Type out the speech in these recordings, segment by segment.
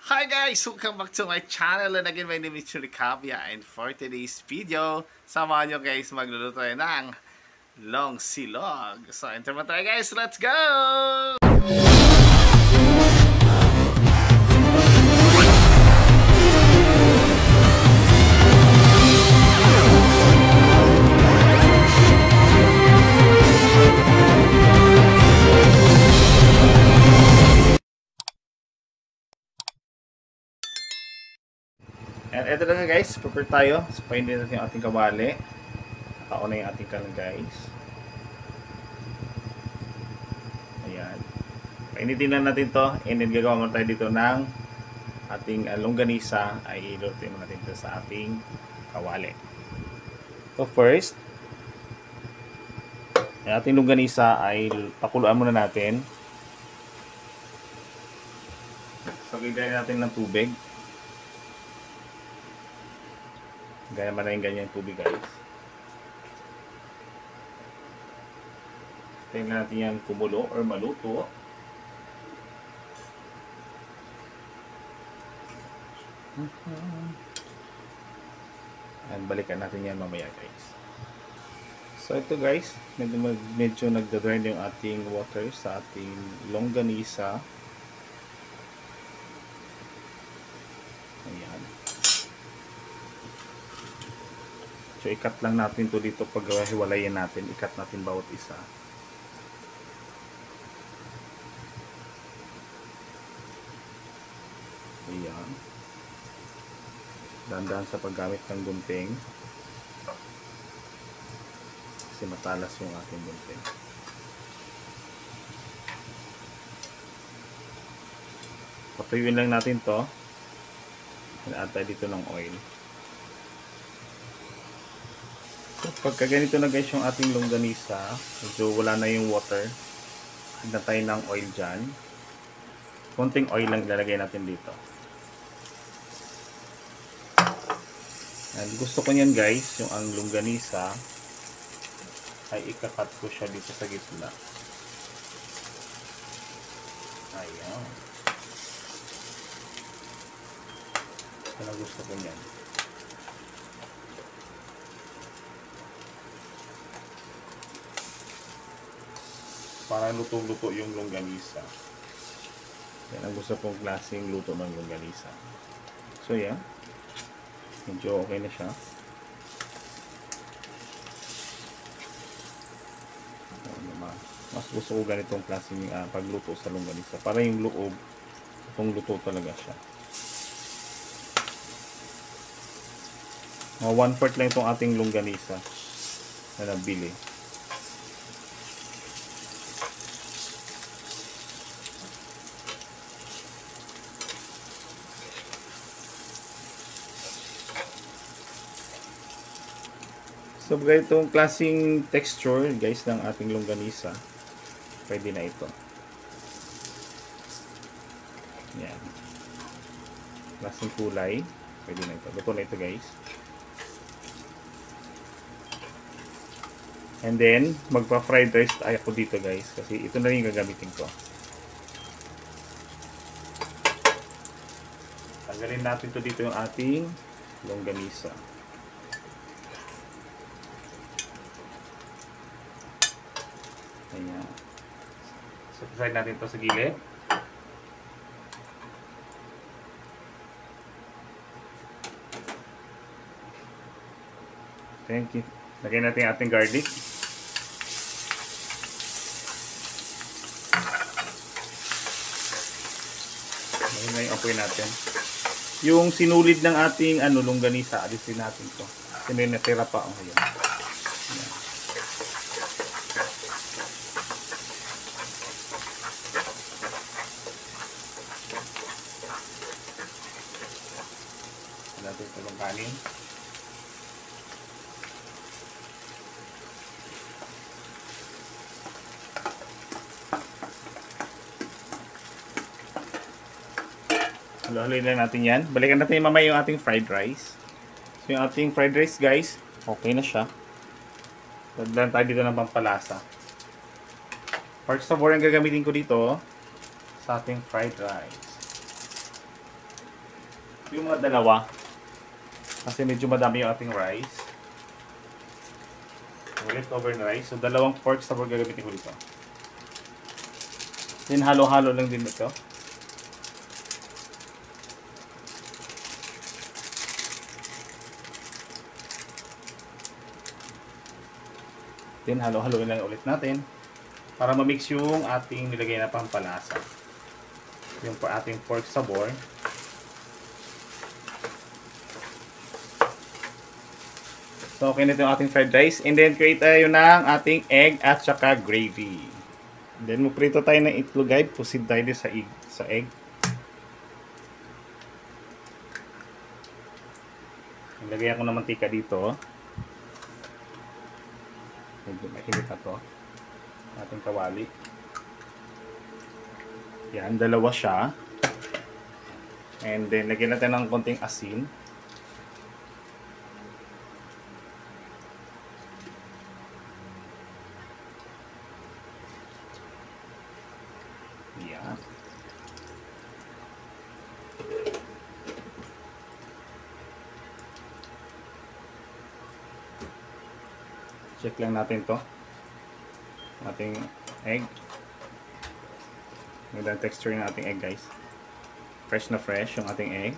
Hi guys! Welcome back to my channel and again my name is Churicabia and for today's video, samahan nyo guys magluluto tayo ng long silog. So enter mo tayo guys, let's go! And eto na nga guys, prepare tayo. So painin natin yung ating kawali. Nakauna yung ating kalan guys. Ayan. Painitin na natin to. And then gagawa mo tayo dito ng ating longganisa. Ay ilutin mo natin ito sa ating kawali. So first, yung ating longganisa ay pakuluan muna natin. So gagawin natin ng tubig. Gaya man na yung ganyan tubig guys. Tingnan natin yan kumulo or maluto. And balikan natin yan mamaya guys. So ito guys, medyo nagda-drain yung ating water sa ating longganisa. Ayan. So, ikat lang natin to dito pag hiwalayin natin. Ikat natin bawat isa. Ayan. Dahan-dahan sa paggamit ng gunting. Kasi matalas yung ating gunting. Patuyuin lang natin to. Add tayo dito ng oil. Pagka ganito na guys yung ating longganisa, medyo wala na yung water, add na tayo ng oil dyan. Konting oil lang ilalagay natin dito. And gusto ko nyan guys, yung ang longganisa ay ikakat ko siya dito sa gitna. Ayan. Ito na gusto ko nyan. Para luto-luto yung longganisa. Yan ang gusto kong klaseng luto ng longganisa. So yan. Medyo okay na siya. Mas gusto ko ganitong klaseng pagluto sa longganisa. Para yung loob, itong luto talaga siya. Mga 1/4 lang itong ating longganisa na nabili. So itong klaseng texture guys ng ating longganisa, pwede na ito. Yan. Klaseng kulay, pwede na ito. Luto na ito guys. And then magpa-fried rice ako dito guys, kasi ito na rin yung gagamitin ko. Tanggalin natin to dito yung ating longganisa. Ayan. So, slide natin ito sa gilid. Thank you. Lagyan natin yung ating garlic. Lagyan na yung apoy natin. Yung sinulid ng ating longganisa, alisin natin ito. Kasi may natira pa. Ayan. Ayan. Natin ito ng kanin. Halo-haloyin lang natin yan. Balikan natin mamaya yung ating fried rice. So yung ating fried rice guys, okay na siya. Dagdagan tayo dito ng pampalasa. Pork sabor ang gagamitin ko dito sa ating fried rice. Yung mga dalawa. Kasi medyo madami yung ating rice. Yung leftover na rice. So, dalawang pork sabor gagamitin ko dito. Then, halo-halo lang din ito. Then, halo-halo lang ulit natin. Para ma-mix yung ating nilagay na pampalasa. Yung ating pork sabor. So, okay na ito yung ating fried rice. And then, create tayo ng ating egg at saka gravy. And then, magprito tayo ng itlog, guys. Pusid tayo sa egg. Ilagay ako ng mantika dito. Medyo mahinit na to. Ating kawali. Yan, dalawa siya. And then, lagyan natin ng konting asin. Yan. Check lang natin to. Ating egg. Magandang texture ng ating egg, guys. Fresh na fresh yung ating egg.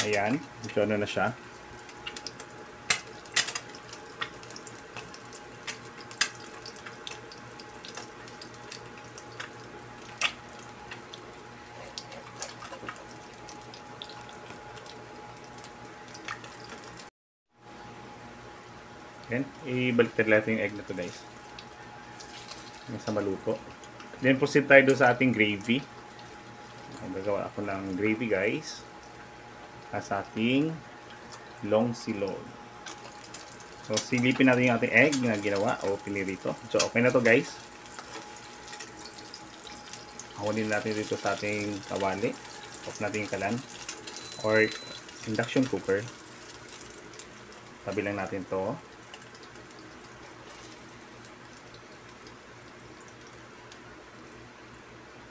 Ayan, medyo ano na siya. Then, ibaliktad natin yung egg na to, guys. Nasa maluto. Then, proceed tayo doon sa ating gravy. Gagawa ako ng gravy, guys. Sa ating long silog. So, silipin natin yung ating egg na ginawa o pinirito. So, okay na to, guys. Hawanin natin dito sa ating kawali. Off natin yung kalan. Or induction cooker. Tabi lang natin to.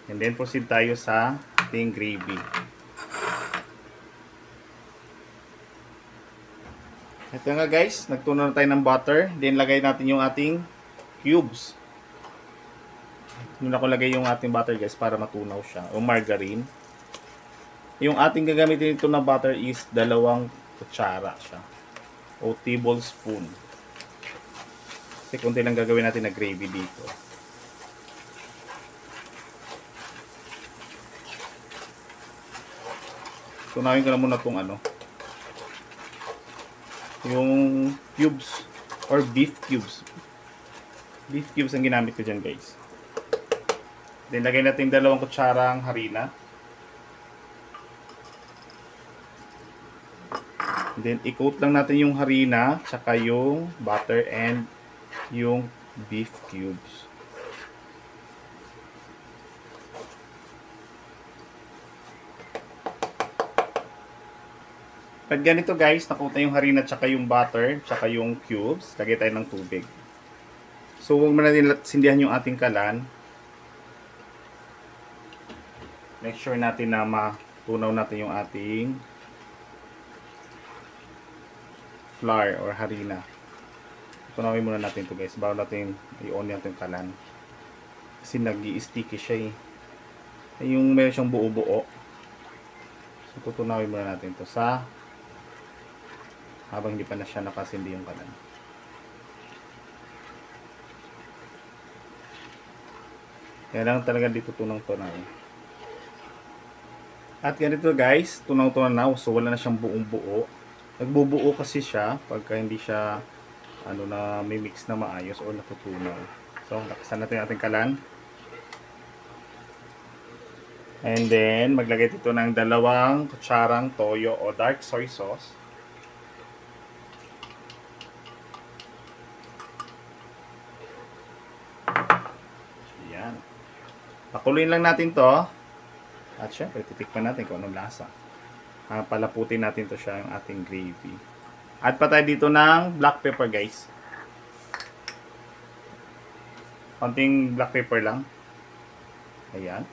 And then proceed tayo sa ating gravy. Ito nga, guys, nagtunaw na tayo ng butter. Then lagay natin yung ating cubes. Doon ako lagay yung ating butter, guys, para matunaw siya. O margarine. Yung ating gagamitin ito na butter is 2 kutsara siya. O tablespoon. Kasi konti lang gagawin natin na gravy dito. Tunawin ko na muna itong yung cubes or beef cubes. Beef cubes ang ginamit ko dyan, guys. Then lagay natin 2 kutsarang harina. Then i-coat lang natin yung harina tsaka yung butter and yung beef cubes. Pag ganito, guys, nakuha yung harina tsaka yung butter tsaka yung cubes, lagay tayo ng tubig. So huwag mo natin sindihan yung ating kalan. Make sure natin na matunaw natin yung ating flour or harina. Tunawin muna natin ito, guys, bago natin i-on yung ating kalan. Kasi nag-i-sticky siya eh. Yung meron siyang buo-buo. So tutunawin muna natin ito sa habang hindi pa na siya nakasindi yung kalan. Kaya lang talaga dito tunang-tunaw. At ganito, guys, tunaw-tunaw. So wala na siyang buong-buo. Nagbubuo kasi siya pagka hindi siya na may mix na maayos o natutunaw. So lakasan natin yung ating kalan. And then maglagay dito ng 2 kutsarang toyo o dark soy sauce. Pakuluin lang natin to. At syempre, titikman natin kung anong lasa. Palaputin natin to siya yung ating gravy. Add pa tayo dito ng black pepper, guys. Konting black pepper lang. Ayan.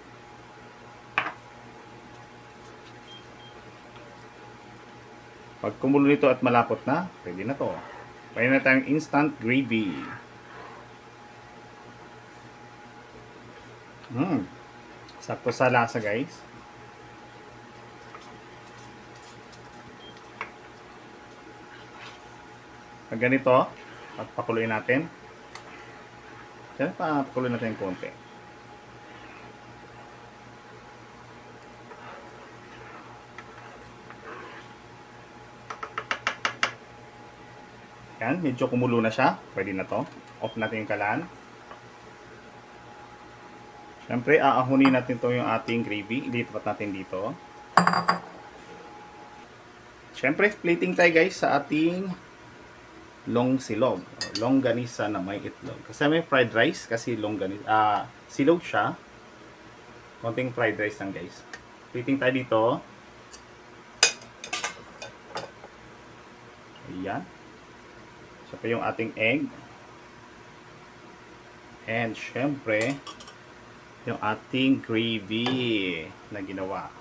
Pag kumulo nito at malapot na, pwede na to. Pwede na tayong instant gravy. Sakto sa lasa, guys. Pag ganito, at pakuluin natin. Diyan, pakuluin natin yung konti. Yan, medyo kumulo na siya. Pwede na to. Off natin yung kalan. Siyempre, aahunin natin to yung ating gravy. Ilipat natin dito. Siyempre, plating tayo guys sa ating long silog. Longganisa na may itlog. Kasi may fried rice. Kasi longganisa, silog siya. Konting fried rice lang guys. Plating tayo dito. Ayan. Siya pa yung ating egg. And syempre, yung ating gravy na ginawa.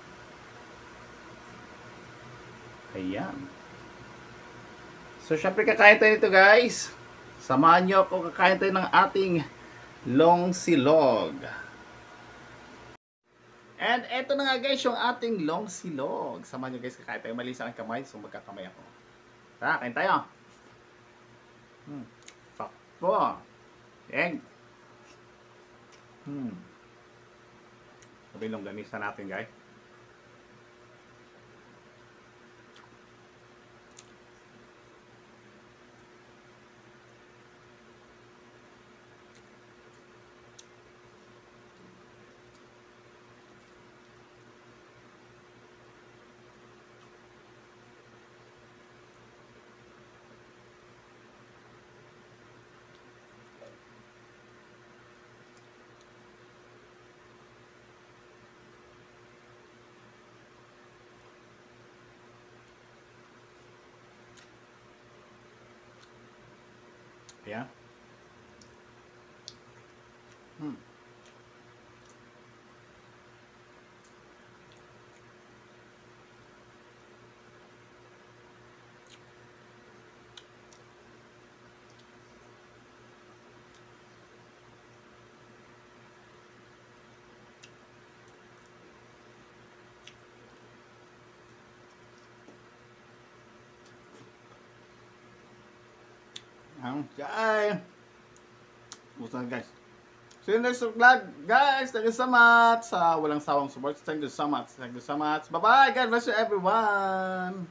Ayan. So, syempre kakain tayo nito guys. Samahan nyo ako, kakain tayo ng ating long silog. And eto na nga guys, yung ating long silog. Samahan nyo guys, kakain tayo. Mali sa aking kamay, so magkakamay ako. Tara, kain tayo. Sakto. Egg. Sabi yung longganisa natin guys. Yeah. Guys. Busan guys. See you next vlog, guys. Thank you so much sa walang sawang support. Thank you so much. Thank you so much. Bye-bye. God bless you everyone.